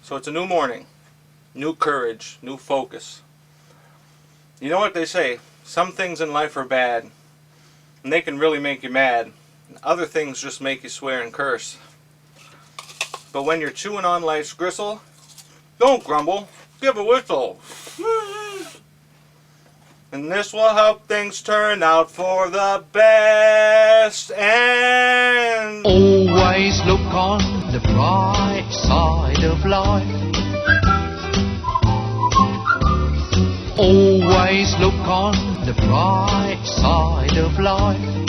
So it's a new morning, new courage, new focus. You know what they say, some things in life are bad, and they can really make you mad. Other things just make you swear and curse. But when you're chewing on life's gristle, don't grumble, give a whistle. And this will help things turn out for the best. And always look on the bright side of life. Always look on the bright side of life.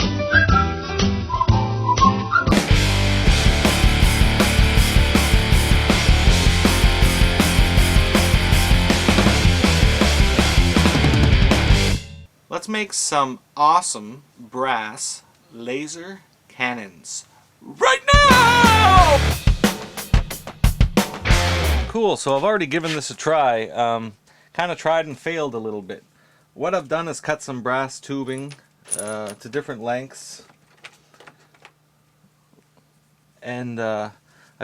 let's make some awesome brass laser cannons right now! Cool, so I've already given this a try. Kind of tried and failed a little bit. What I've done is cut some brass tubing to different lengths. And I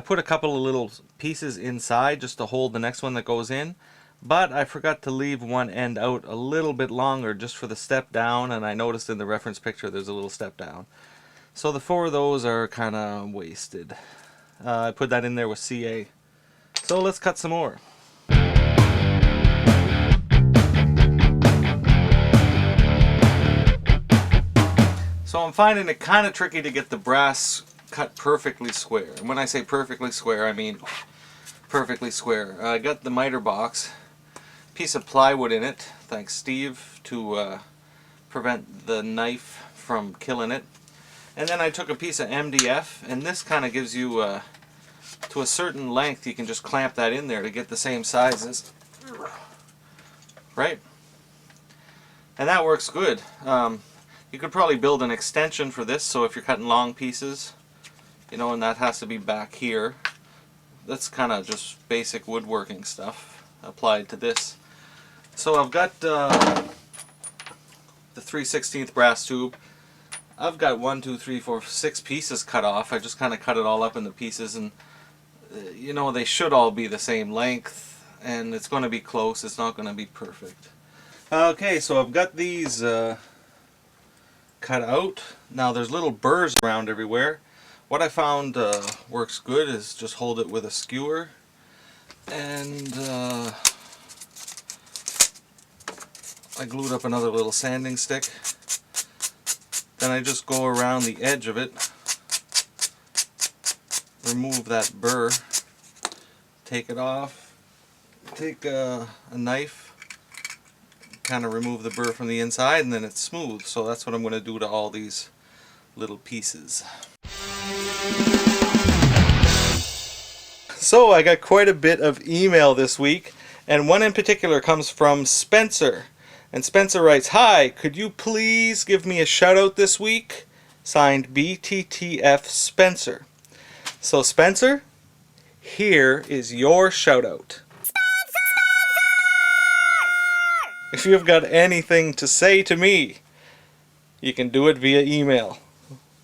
put a couple of little pieces inside just to hold the next one that goes in. But I forgot to leave one end out a little bit longer just for the step down, and I noticed in the reference picture there's a little step down. So the 4 of those are kind of wasted. I put that in there with CA. So let's cut some more. So I'm finding it kind of tricky to get the brass cut perfectly square. And when I say perfectly square, I mean perfectly square. I got the miter box, piece of plywood in it, thanks Steve, to prevent the knife from killing it. And then I took a piece of MDF, and this kind of gives you, to a certain length, you can just clamp that in there to get the same sizes. Right? And that works good. You could probably build an extension for this, so if you're cutting long pieces, you know, and that has to be back here. That's kind of just basic woodworking stuff applied to this. So I've got the 3/16 brass tube. I've got 1, 2, 3, 4, 6 pieces cut off. I just kind of cut it all up into pieces, and you know, they should all be the same length, and it's going to be close. It's not going to be perfect. Okay, so I've got these cut out. Now there's little burrs around everywhere. What I found works good is just hold it with a skewer, and I glued up another little sanding stick. Then I just go around the edge of it, remove that burr, take it off, take a knife, kind of remove the burr from the inside, and then it's smooth. So that's what I'm going to do to all these little pieces. So I got quite a bit of email this week, and one in particular comes from Spencer. And Spencer writes, "Hi, could you please give me a shout out this week?" Signed BTTF Spencer. So Spencer, here is your shout out. If you've got anything to say to me, you can do it via email.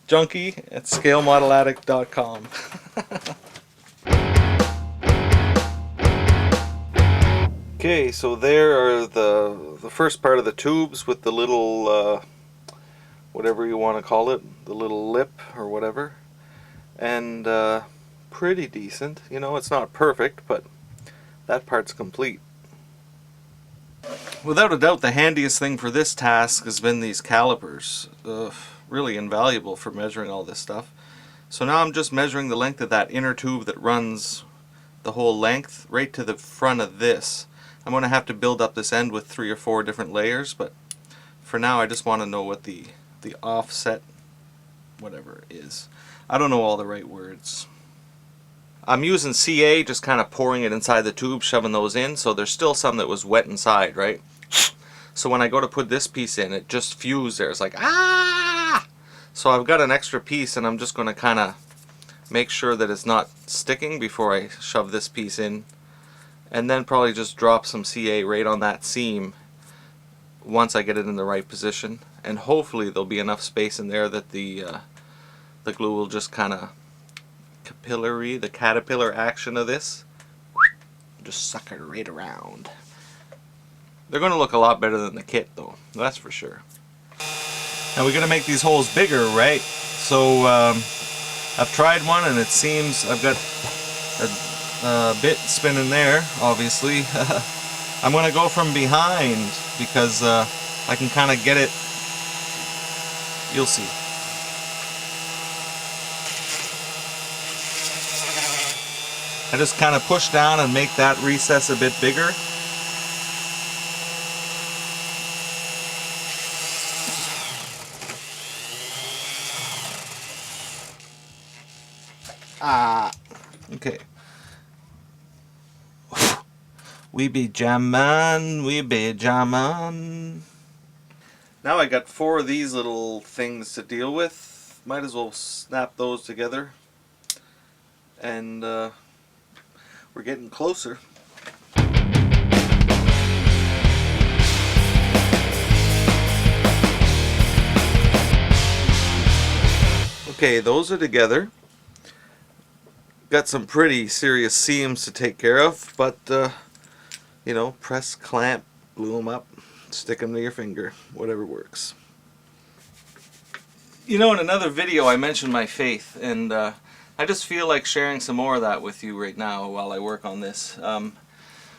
junkie@scalemodeladdict.com. Okay, so there are the first part of the tubes with the little, whatever you want to call it, the little lip or whatever. And pretty decent. You know, it's not perfect, but that part's complete. Without a doubt, the handiest thing for this task has been these calipers. Really invaluable for measuring all this stuff. So now I'm just measuring the length of that inner tube that runs the whole length right to the front of this. I'm going to have to build up this end with 3 or 4 different layers, but for now I just want to know what the offset whatever is. I don't know all the right words. I'm using CA, just kind of pouring it inside the tube, shoving those in, so there's still some that was wet inside, right? So when I go to put this piece in, it just fused there. It's like, ah! So I've got an extra piece, and I'm just going to kind of make sure that it's not sticking before I shove this piece in. And then probably just drop some CA right on that seam once I get it in the right position. And hopefully there'll be enough space in there that the glue will just kind of the caterpillar action of this. Just suck it right around. They're going to look a lot better than the kit though, that's for sure. Now we're going to make these holes bigger, right? So I've tried one and it seems I've got a bit spinning there, obviously. I'm going to go from behind because I can kind of get it. You'll see. I just kind of push down and make that recess a bit bigger. Okay. We be jammin', we be jammin'. Now I got 4 of these little things to deal with. Might as well snap those together. And we're getting closer. Okay, those are together. Got some pretty serious seams to take care of, but you know, press, clamp, glue them up, stick them to your finger, whatever works. You know, in another video I mentioned my faith, and I just feel like sharing some more of that with you right now while I work on this.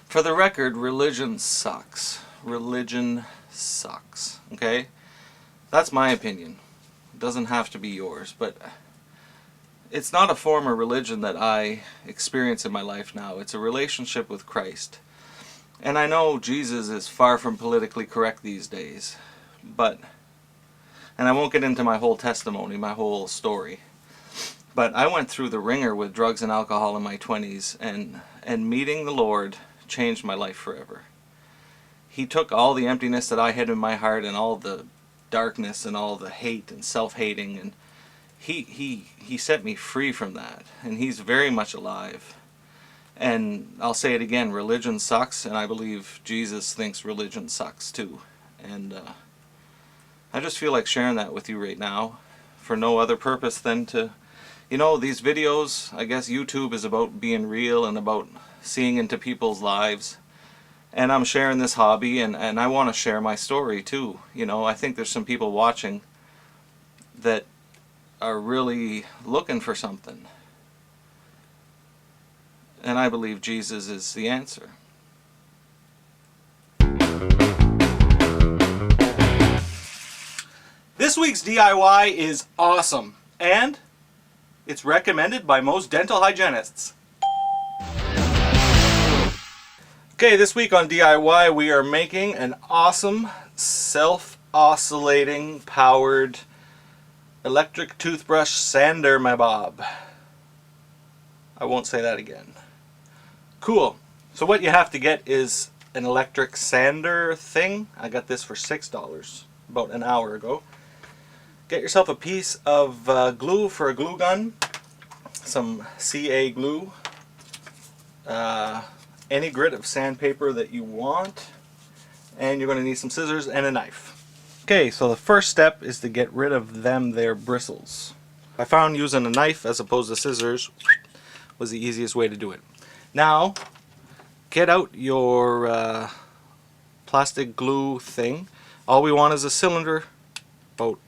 For the record, religion sucks. Religion sucks, okay? That's my opinion. It doesn't have to be yours, but it's not a form of religion that I experience in my life now. It's a relationship with Christ. And I know Jesus is far from politically correct these days, but, and I won't get into my whole testimony, my whole story, but I went through the ringer with drugs and alcohol in my 20s, and meeting the Lord changed my life forever. He took all the emptiness that I had in my heart and all the darkness and all the hate and self-hating, and He set me free from that, and He's very much alive. And I'll say it again, religion sucks, and I believe Jesus thinks religion sucks too. And I just feel like sharing that with you right now for no other purpose than to, you know, these videos, I guess YouTube is about being real and about seeing into people's lives. And I'm sharing this hobby, and I want to share my story too. You know, I think there's some people watching that are really looking for something. And I believe Jesus is the answer. This week's DIY is awesome, and it's recommended by most dental hygienists. Okay, this week on DIY we are making an awesome self-oscillating powered electric toothbrush sander, my bob. I won't say that again. Cool. So what you have to get is an electric sander thing. I got this for $6 about an hour ago. Get yourself a piece of glue for a glue gun, some CA glue, any grit of sandpaper that you want, and you're going to need some scissors and a knife. Okay, so the first step is to get rid of their bristles. I found using a knife as opposed to scissors was the easiest way to do it. Now, get out your plastic glue thing. All we want is a cylinder, about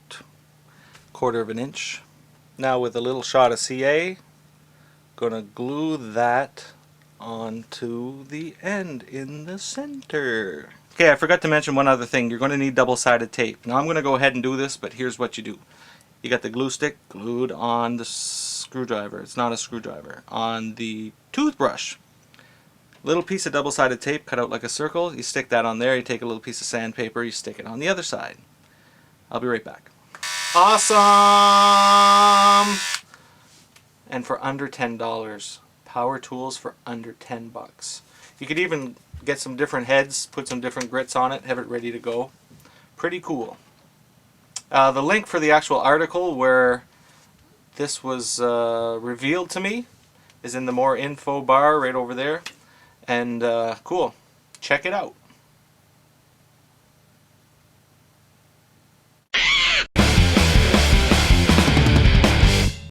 1/4 of an inch. Now with a little shot of CA, gonna glue that onto the end in the center. Okay, I forgot to mention one other thing. You're going to need double-sided tape. Now I'm going to go ahead and do this, but here's what you do. You got the glue stick glued on the screwdriver. It's not a screwdriver. On the toothbrush. Little piece of double-sided tape cut out like a circle. You stick that on there. You take a little piece of sandpaper. You stick it on the other side. I'll be right back. Awesome! And for under $10. Power tools for under 10 bucks. You could even get some different heads, put some different grits on it, have it ready to go. Pretty cool. The link for the actual article where this was revealed to me is in the more info bar right over there. And cool. Check it out.